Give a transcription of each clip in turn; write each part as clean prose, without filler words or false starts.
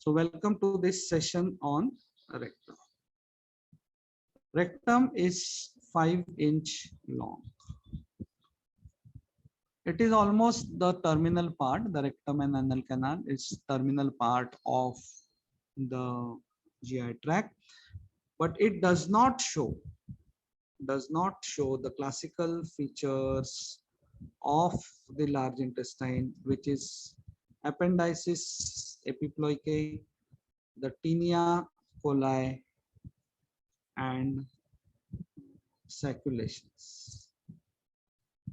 So welcome to this session on rectum. Rectum is 5-inch long. It is almost the terminal part. The rectum and anal canal is terminal part of the GI tract, but it does not show the classical features of the large intestine, which is appendices epiploicae, the tinea coli, and saculations.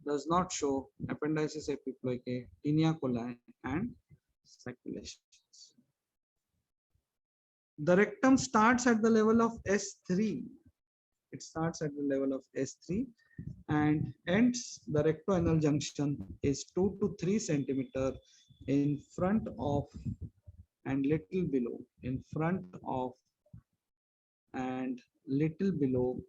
Does not show appendices epiploicae, tinea coli, and saculations. The rectum starts at the level of S3. It starts at the level of S3 and ends. The rectoanal junction is 2 to 3 centimeter in front of and little below, in front of and little below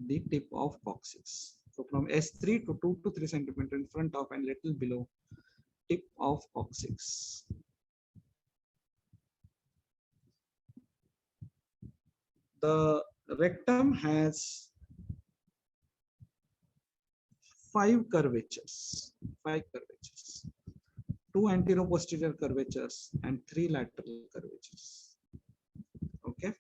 the tip of coccyx. So from S3 to 2 to 3 centimeter in front of and little below tip of coccyx. The rectum has 5 curvatures, 2 anterior-posterior curvatures and 3 lateral curvatures. Okay.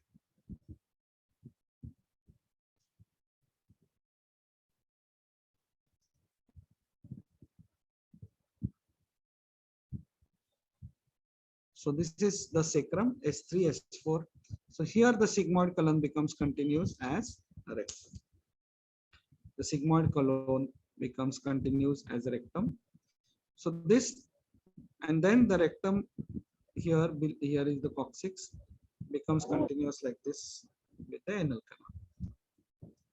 So this is the sacrum, S3, S4. So here the sigmoid colon becomes continuous as a rectum. The sigmoid colon becomes continuous as a rectum. So this, and then the rectum here is the coccyx, becomes continuous like this with the anal canal.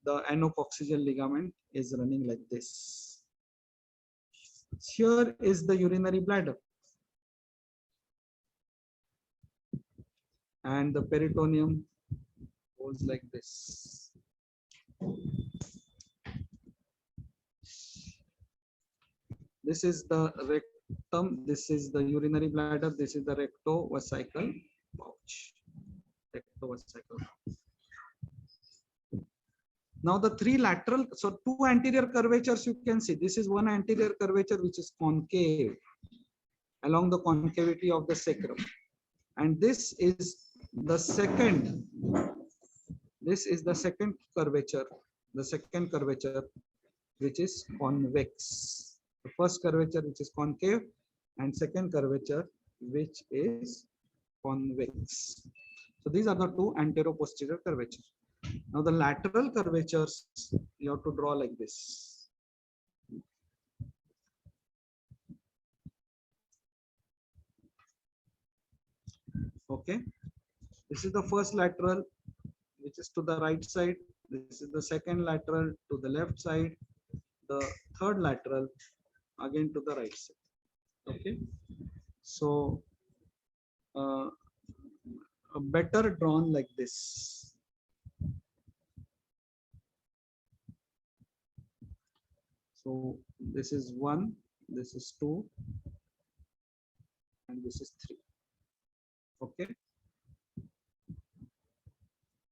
The anococcygeal ligament is running like this. Here is the urinary bladder. And the peritoneum goes like this. This is the rectum, this is the urinary bladder, this is the rectovesical pouch. Now the 3 lateral, so 2 anterior curvatures you can see. This is one anterior curvature which is concave along the concavity of the sacrum. And this is the second curvature, which is convex. The first curvature which is concave and second curvature which is convex. So these are the 2 anterior-posterior curvatures. Now the lateral curvatures you have to draw like this. Okay, this is the first lateral which is to the right side. This is the second lateral to the left side. The third lateral again to the right side. Okay, so better drawn like this. So this is 1, this is 2, and this is 3. Okay.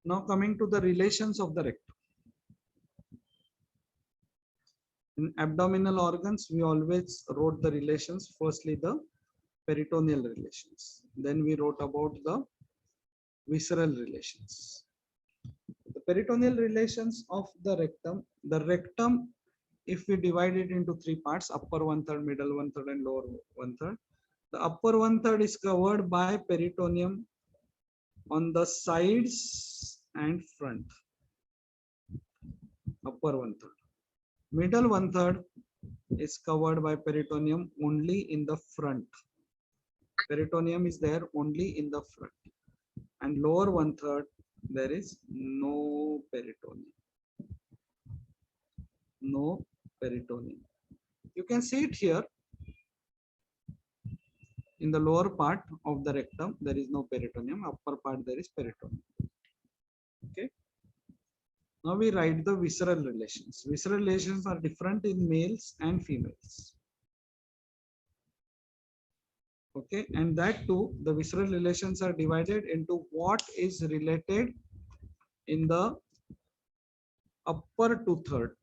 Now coming to the relations of the rectum. In abdominal organs, we always wrote the relations. Firstly, the peritoneal relations. Then we wrote about the visceral relations. The peritoneal relations of the rectum, if we divide it into 3 parts, upper 1/3, middle 1/3, and lower 1/3. The upper 1/3 is covered by peritoneum on the sides and front. Upper 1/3. Middle 1/3 is covered by peritoneum only in the front. Peritoneum is there only in the front. And lower 1/3 there is no peritoneum. No peritoneum. You can see it here. In the lower part of the rectum, there is no peritoneum. Upper part, there is peritoneum. Okay. Now we write the visceral relations. Visceral relations are different in males and females. Okay, and that too, the visceral relations are divided into what is related in the upper two third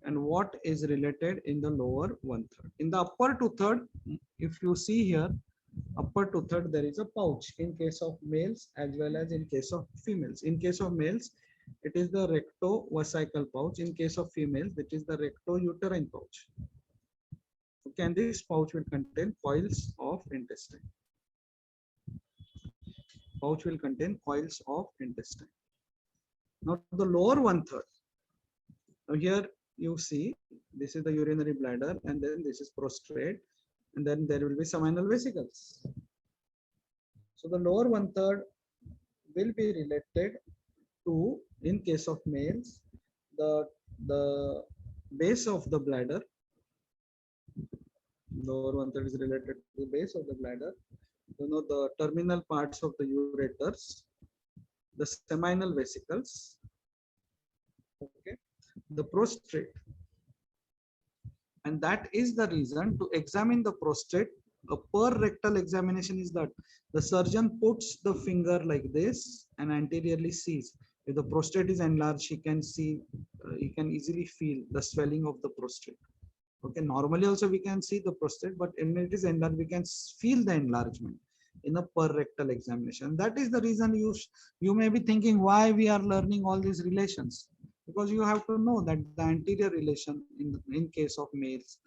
and what is related in the lower one third. In the upper two third, if you see here, upper two third, there is a pouch in case of males as well as in case of females. In case of males, it is the rectovesical pouch. In case of females, it is the rectouterine pouch. Okay, and this pouch will contain coils of intestine. Pouch will contain coils of intestine. Now the lower one third. Now here you see this is the urinary bladder, and then this is prostate, and then there will be seminal vesicles. So the lower one third will be related to, in case of males, the base of the bladder. Lower one third is related to the base of the bladder. You know, the terminal parts of the ureters, the seminal vesicles, okay, the prostate. And that is the reason to examine the prostate. A per rectal examination is that the surgeon puts the finger like this and anteriorly sees. If the prostate is enlarged, he can see, he can easily feel the swelling of the prostate. Okay, normally also we can see the prostate, but when it is enlarged, we can feel the enlargement in a per rectal examination. That is the reason you may be thinking why we are learning all these relations, because you have to know that the anterior relation in case of males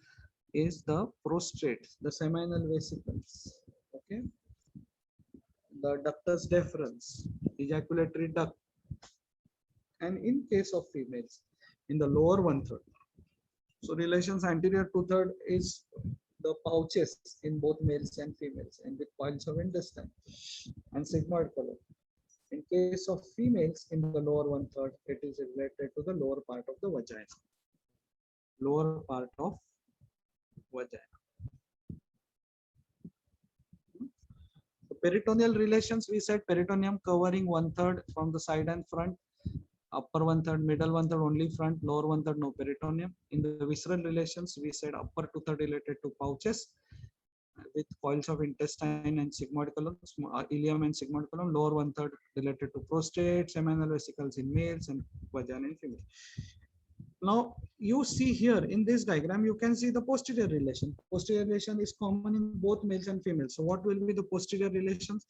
is the prostate, the seminal vesicles, okay, the ductus deferens, ejaculatory duct, and in case of females, in the lower one third. So relations anterior two third is the pouches in both males and females, and with coils of intestine and sigmoid colon. In case of females in the lower one third, it is related to the lower part of the vagina. Lower part of vagina. The peritoneal relations, we said peritoneum covering one third from the side and front, upper one third, middle one third only front, lower one third no peritoneum. In the visceral relations, we said upper two third related to pouches with coils of intestine and sigmoid colon, ileum and sigmoid colon. Lower one third related to prostate, seminal vesicles in males, and vagina in females. Now you see here in this diagram, you can see the posterior relation. Posterior relation is common in both males and females. So what will be the posterior relations?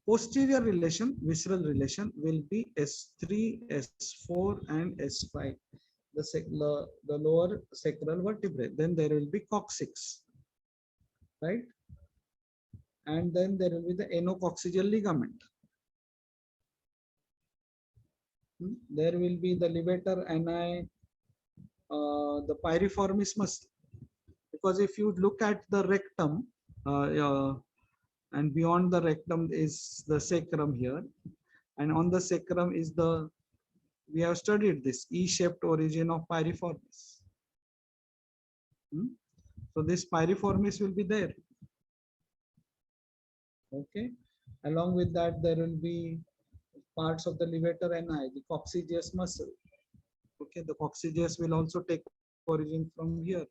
Posterior relation, visceral relation will be S3, S4, and S5. The lower sacral vertebrae. Then there will be coccyx, right? And then there will be the anococcygeal ligament. There will be the levator ani, the piriformis muscle. Because if you look at the rectum, and beyond the rectum is the sacrum here, and on the sacrum is the, we have studied this E-shaped origin of piriformis. So this piriformis will be there. Okay. Along with that, there will be parts of the levator ani, the coccygeus muscle. Okay, the coccygeus will also take origin from here.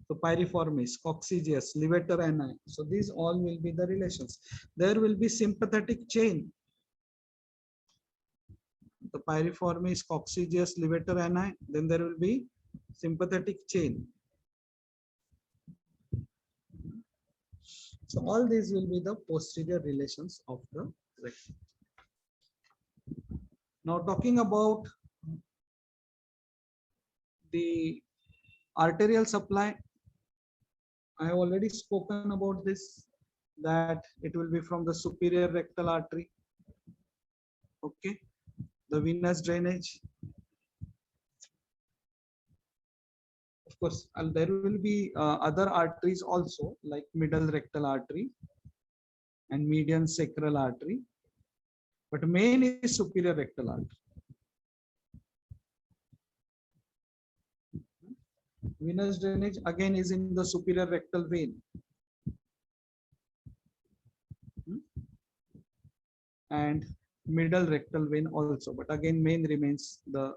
So piriformis, coccygeus, levator ani. So these all will be the relations. There will be sympathetic chain. The piriformis, coccygeus, levator ani. Then there will be sympathetic chain. So all these will be the posterior relations of the rectum. Now talking about the arterial supply, I have already spoken about this, that it will be from the superior rectal artery, okay, the venous drainage. Of course, there will be other arteries also, like middle rectal artery and median sacral artery, but main is superior rectal artery. Venous drainage again is in the superior rectal vein. And middle rectal vein also, but again main remains the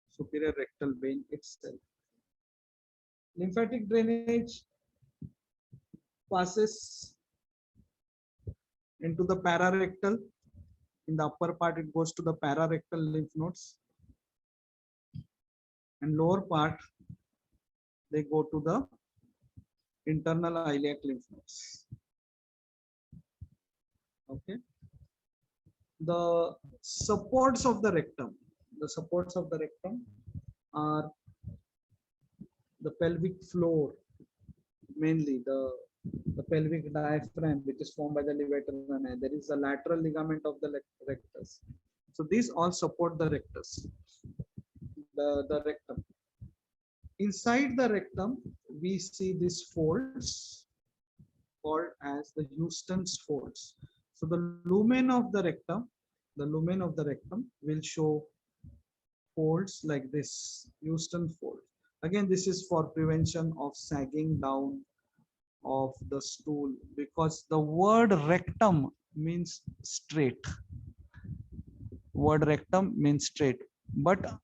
superior rectal vein itself. Lymphatic drainage passes into the pararectal. In the upper part, it goes to the pararectal lymph nodes, and lower part they go to the internal iliac lymph nodes. Okay. The supports of the rectum. The supports of the rectum are the pelvic floor, mainly the pelvic diaphragm, which is formed by the levator ani. There is a lateral ligament of the rectus. So these all support the rectus, the rectum. Inside the rectum, we see these folds called as the Houston's folds. So the lumen of the rectum will show folds like this, Houston fold. Again, this is for prevention of sagging down of the stool, because the word rectum means straight. Word rectum means straight, but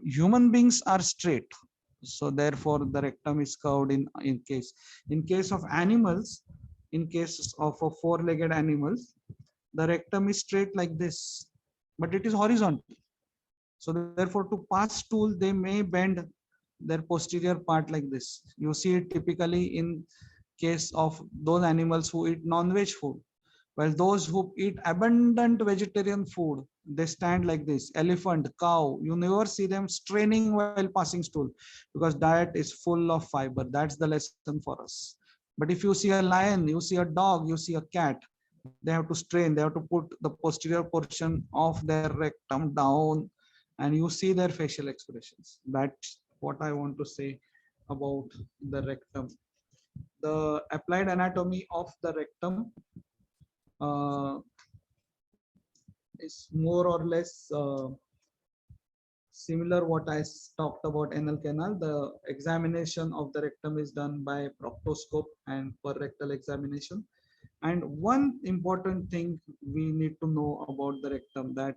human beings are straight. So therefore the rectum is curved in case of animals, in cases of a four-legged animals, the rectum is straight like this, but it is horizontal. So therefore to pass stool, they may bend their posterior part like this. You see it typically in case of those animals who eat non-veg food. While those who eat abundant vegetarian food, they stand like this. Elephant, cow, you never see them straining while passing stool, because diet is full of fiber. That's the lesson for us. But if you see a lion, you see a dog, you see a cat, they have to strain, they have to put the posterior portion of their rectum down, and you see their facial expressions. That's what I want to say about the rectum. The applied anatomy of the rectum is more or less similar what I talked about anal canal. The examination of the rectum is done by proctoscope and per rectal examination. And one important thing we need to know about the rectum, that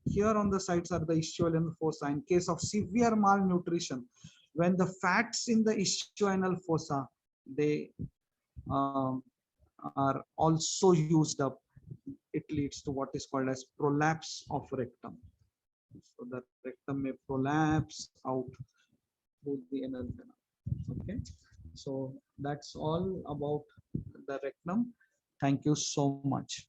here on the sides are the ischioanal fossa. In case of severe malnutrition, when the fats in the ischioanal fossa, they um, are also used up, it leads to what is called as prolapse of rectum. So the rectum may prolapse out through the anal canal. Okay, so that's all about the rectum. Thank you so much.